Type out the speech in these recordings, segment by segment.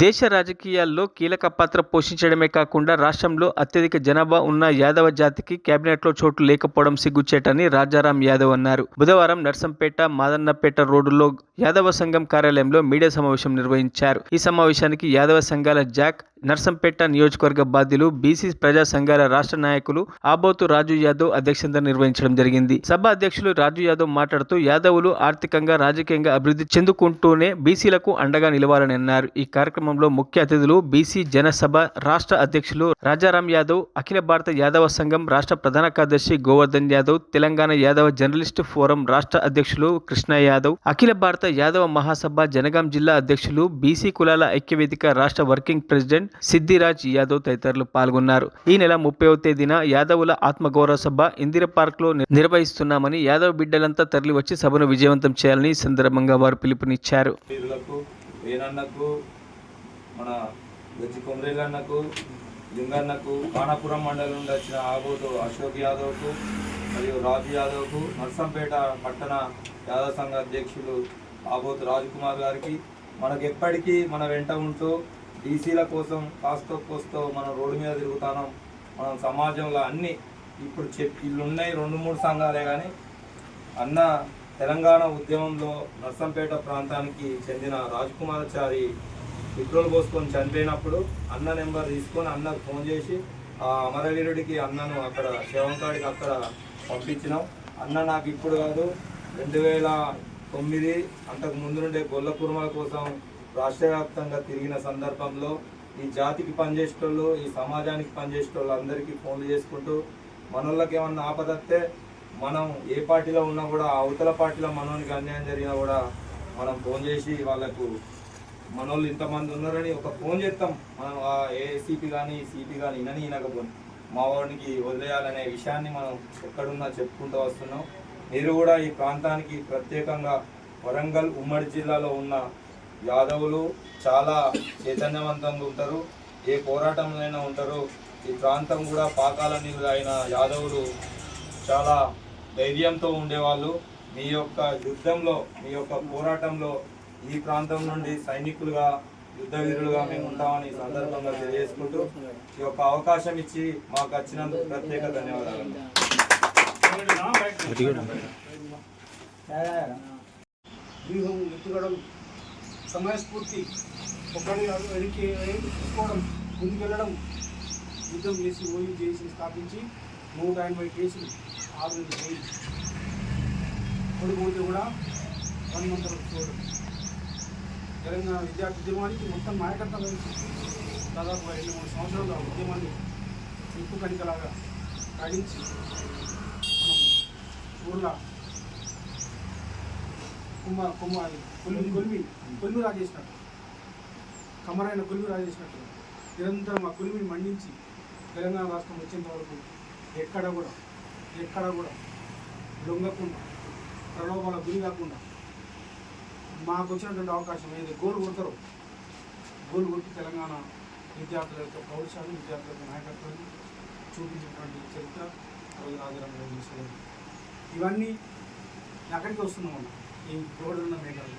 దేశ రాజకీయాల్లో కీలక పాత్ర పోషించడమే కాకుండా రాష్ట్రంలో అత్యధిక జనాభా ఉన్న యాదవ జాతికి కేబినెట్లో చోటు లేకపోవడం సిగ్గుచేటని రాజారాం యాదవ్ అన్నారు. బుధవారం నర్సంపేట, మాదన్నపేట రోడ్డులో యాదవ సంఘం కార్యాలయంలో మీడియా సమావేశం నిర్వహించారు. ఈ సమావేశానికి యాదవ సంఘాల జాక్, నర్సంపేట నియోజకవర్గ బాధ్యులు, బీసీ ప్రజా సంఘాల రాష్ట్ర నాయకులు ఆబోతు రాజు యాదవ్ అధ్యక్షతన నిర్వహించడం జరిగింది. సభ అధ్యక్షులు రాజు యాదవ్ మాట్లాడుతూ యాదవులు ఆర్థికంగా, రాజకీయంగా అభివృద్ధి చెందుకుంటూనే బీసీలకు అండగా నిలవాలని అన్నారు. ఈ కార్యక్రమంలో ముఖ్య అతిథులు బీసీ జనసభ రాష్ట్ర అధ్యక్షులు రాజారాం యాదవ్, అఖిల భారత యాదవ సంఘం రాష్ట్ర ప్రధాన కార్యదర్శి గోవర్ధన్ యాదవ్, తెలంగాణ యాదవ జర్నలిస్టు ఫోరం రాష్ట్ర అధ్యక్షులు కృష్ణ యాదవ్, అఖిల భారత యాదవ మహాసభ జనగాం జిల్లా అధ్యక్షులు, బీసీ కులాల ఐక్యవేదిక రాష్ట్ర వర్కింగ్ ప్రెసిడెంట్ సిద్దిరాజ్ యాదవ్ తదితరులు పాల్గొన్నారు. ఈ నెల 30వ తేదీన యాదవుల ఆత్మగౌరవ సభ ఇందిరా పార్క్ లో నిర్వహిస్తున్నామని, యాదవ్ బిడ్డలంతా తరలివచ్చి సభను విజయవంతం చేయాలని సందర్భంగా వారు పిలుపునిచ్చారు. మన గజ్జి కొమరేలన్నకు, లింగన్నకు, కానాపురం మండలం నుండి వచ్చిన ఆబోతు అశోక్ యాదవ్కు మరియు రాజు యాదవ్కు, నర్సంపేట పట్టణ యాదవ సంఘ అధ్యక్షులు ఆబోతు రాజ్కుమార్ గారికి, మనకు ఎప్పటికీ మన వెంట ఉంటూ బీసీల కోసం కాస్తో కోస్తో మనం రోడ్డు మీద తిరుగుతాం. మనం సమాజంలో అన్ని ఇప్పుడు ఇల్లున్నాయి 2-3 సంఘాలే, కానీ అన్న తెలంగాణ ఉద్యమంలో నర్సంపేట ప్రాంతానికి చెందిన రాజ్కుమారాచారి పెట్రోల్ పోసుకొని చనిపోయినప్పుడు అన్న నెంబర్ తీసుకొని అన్నకు ఫోన్ చేసి ఆ అమరవీరుడికి అన్నను అక్కడ శవంకాడికి అక్కడ పంపించినాం. అన్న నాకు ఇప్పుడు కాదు 2009 అంతకు ముందు నుండే గొల్ల కుర్మల కోసం రాష్ట్ర వ్యాప్తంగా తిరిగిన సందర్భంలో ఈ జాతికి పనిచేసేటోళ్ళు, ఈ సమాజానికి పనిచేసేటోళ్ళు అందరికీ ఫోన్లు చేసుకుంటూ మనోళ్ళకి ఏమన్నా ఆపదత్తే మనం ఏ పార్టీలో ఉన్నా కూడా అవతల పార్టీలో మనోనికి అన్యాయం జరిగినా కూడా మనం ఫోన్ చేసి వాళ్ళకు మనోళ్ళు ఇంతమంది ఉన్నారని ఒక ఫోన్ చేస్తాం. మనం ఆ ఏసీపీ కానీ సిపి కానీ వినకపోతే మా వాడికి వదిలేయాలనే విషయాన్ని మనం ఎక్కడున్నా చెప్పుకుంటూ వస్తున్నాం. మీరు కూడా ఈ ప్రాంతానికి ప్రత్యేకంగా వరంగల్ ఉమ్మడి జిల్లాలో ఉన్న యాదవులు చాలా చైతన్యవంతంగా ఉంటారు, ఏ పోరాటంలోనైనా ఉంటారు. ఈ ప్రాంతం కూడా పాకాల నీళ్ళు అయిన యాదవులు చాలా ధైర్యంతో ఉండేవాళ్ళు. మీ యొక్క యుద్ధంలో, మీ యొక్క పోరాటంలో ఈ ప్రాంతం నుండి సైనికులుగా, యుద్ధ వీరులుగా మేము ఉంటామని సందర్భంగా తెలియజేసుకుంటూ ఈ యొక్క అవకాశం ఇచ్చి మాకు వచ్చినందుకు ప్రత్యేక ధన్యవాదాలు. సమయస్ఫూర్తి ఒకరి వెనక్కి తీసుకోవడం, ముందుకెళ్ళడం, యుద్ధం చేసి ఓయి చేసి స్థాపించి 180 కేసులు 6 జైలు కొడుకుపోతే కూడా 1 మంత్ చూడడం. తెలంగాణ విద్యార్థి ఉద్యమానికి మొత్తం నాయకత్వం వహించి దాదాపు 2-3 సంవత్సరాలు ఆ ఉద్యమాన్ని నిప్పు కణికలాగా సాగించి మనం ఊర్లో కొలిమి రాజేసినట్టు, కమరైన కొలిమి రాజేసినట్టు నిరంతరం ఆ కొలిమిని మండించి తెలంగాణ రాష్ట్రం వచ్చేంత వరకు ఎక్కడ కూడా లొంగకుండా, ప్రలోభాల గురి కాకుండా మాకు వచ్చినటువంటి అవకాశం ఏది గోల్ కొడతారో గోల్ కొట్టి తెలంగాణ విద్యార్థుల యొక్క పౌరుషాన్ని, విద్యార్థుల యొక్క నాయకత్వాన్ని చూపించినటువంటి చరిత్ర రాజారాం యాదవ్. ఇవన్నీ అక్కడికి వస్తున్నాం అన్న, ఈ రోడ్డు ఉన్న మేఘాలు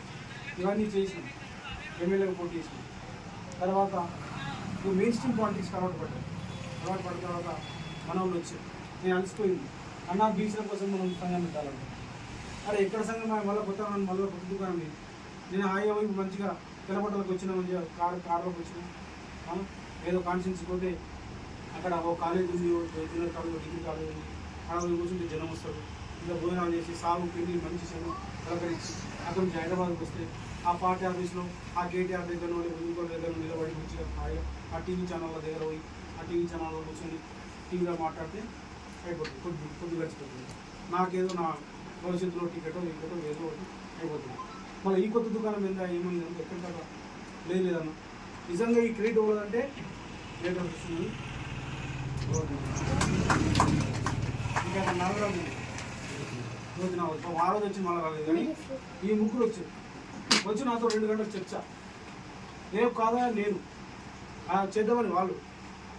ఇవన్నీ చేసినాం, ఎమ్మెల్యేగా పోటీ చేసినాం. తర్వాత మెయిన్ స్ట్రీమ్ పాలిటిక్స్కి అలవాటు పడిన తర్వాత మన వాళ్ళు వచ్చారు. నేను అలసిపోయింది, అన్న బీసీల కోసం మనం సంఘం పెట్టాలంటే, అరే ఎక్కడ సంఘం మళ్ళీ కొత్త దుకాణం లేదు. నేను హాయిగా వైపు మంచిగా తెల్లబట్టలకు వచ్చిన మంచిగా కారులోకి వచ్చిన ఏదో కాన్షియన్స్ పోతే అక్కడ ఓ కాలేజ్ ఉంది, జూనియర్ కాలేజ్, డిగ్రీ కాలేజ్ ఉంది, అక్కడ కూర్చుంటే జనం వస్తారు. ఇంకా భోజనాలు చేసి సాగు పిండి మంచి శనం కలకరించి అక్కడ నుంచి హైదరాబాద్కి వస్తే ఆ పార్టీ ఆఫీస్లో ఆ కేటీఆర్ దగ్గర ఇంకో దగ్గర నిలబడి మంచిగా హాయిగా ఆ టీవీ ఛానళ్ళ దగ్గర పోయి ఆ టీవీ ఛానల్లో కూర్చొని టీవీలో మాట్లాడితే అయిపోతుంది, కొద్ది గడిచిపోతుంది. నాకేదో నా భవిష్యత్తులో టికెటో ఏదో ఒకటి అయిపోతుంది. మళ్ళీ ఈ కొత్త దుకాణం ఏందా ఏమైంది అంటే ఎక్కడ దాకా లేదన్న. నిజంగా ఈ క్రెడిట్ ఇవ్వాలంటే లేటర్ వస్తుంది. ఇంకా నలభై రోజు నా ఆ రోజు వచ్చి మళ్ళీ రాలేదు, కానీ ఈ ముగ్గురు వచ్చి నాతో 2 గంటలు చర్చ. రేపు కాదా నేను చేద్దామని వాళ్ళు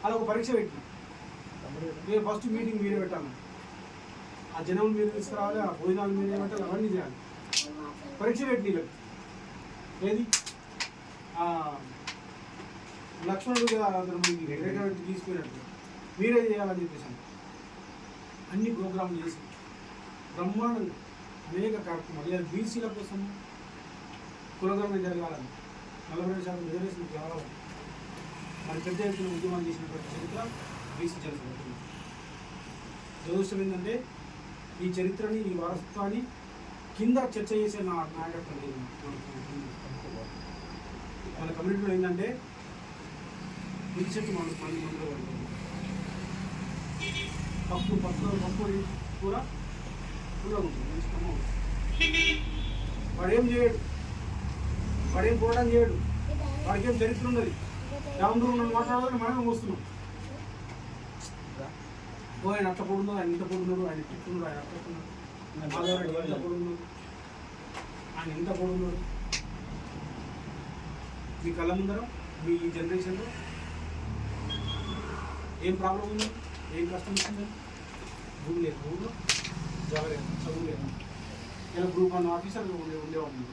అలా ఒక పరీక్ష పెట్టి, నేను ఫస్ట్ మీటింగ్ మీరే పెట్టాను, ఆ జనం మీరు తీసుకురావాలి, ఆ భోజనాలు మీరే పెట్టాలి, అవన్నీ చేయాలి. పరీక్ష పెట్టి ఏది లక్ష్మణుడిగా అతను రేఖాబెట్టి తీసుకున్నట్టు మీరే చేయాలని చెప్పేసాను. అన్ని ప్రోగ్రాంలు చేసి బ్రహ్మాండంగా అనేక కార్యక్రమాలు ఇలా బీసీల కోసం కులగణన జరగాలని 42% రిజర్వేషన్ కావాలని మరి పెద్ద ఎత్తున ఉద్యమాలు చేసినటువంటి చరిత్ర బీసీ జనసేన. దురదృష్టం ఏంటంటే ఈ చరిత్రని ఈ వారసత్వాన్ని కింద చర్చ చేసే నాయకత్వం లేదు. మన కమ్యూనిటీలో ఏంటంటే విడిచెట్టు మనకు మంది మందిలో పడుతుంది. పప్పు కూర కూడా ఉంటుంది, మంచి కమ్మ ఉంటుంది. వాడేం చేయడు, వాడేం పోవడం చేయడు, వాడికేం చరిత్ర ఉన్నది. రామదూరం మనం మాట్లాడాలని మనమే వస్తున్నాం. ఆయన అట్ట పొడున్నాడు, ఆయన ఇంత పొడున్నాడు, ఆయన తిట్టున్నాడు, ఆయన అట్టున్నాడు, మాధవరెడ్డి ఎంత పొడున్నాడు, ఆయన ఎంత పొడున్నాడు. మీ కళ్ళ ముందర మీ జనరేషన్లో ఏం ప్రాబ్లం ఉంది, ఏం కష్టం వచ్చింది? భూమి లేదు, భూమిలో జాబ్ లేదు, చదువు లేదు. ఇలా గ్రూప్ 1 ఆఫీసర్గా ఉండేవాళ్ళు.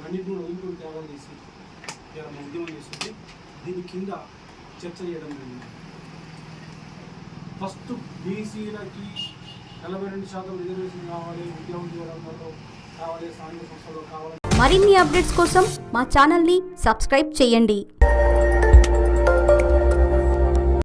అన్నింటిని వదులుకుని త్యాగాలు చేసి ఇలా ఉద్యమం చేస్తుంటే దీని కింద చర్చ చేయడం జరిగింది. ఫస్ట్ బీసీలకి 42% రిజర్వేషన్ కావాలి, ఉద్యోగం చేయడంలో కావాలి, స్థానిక సంస్థలో కావాలి. మరిన్ని అప్డేట్స్ కోసం మా ఛానల్ని సబ్స్క్రైబ్ చేయండి.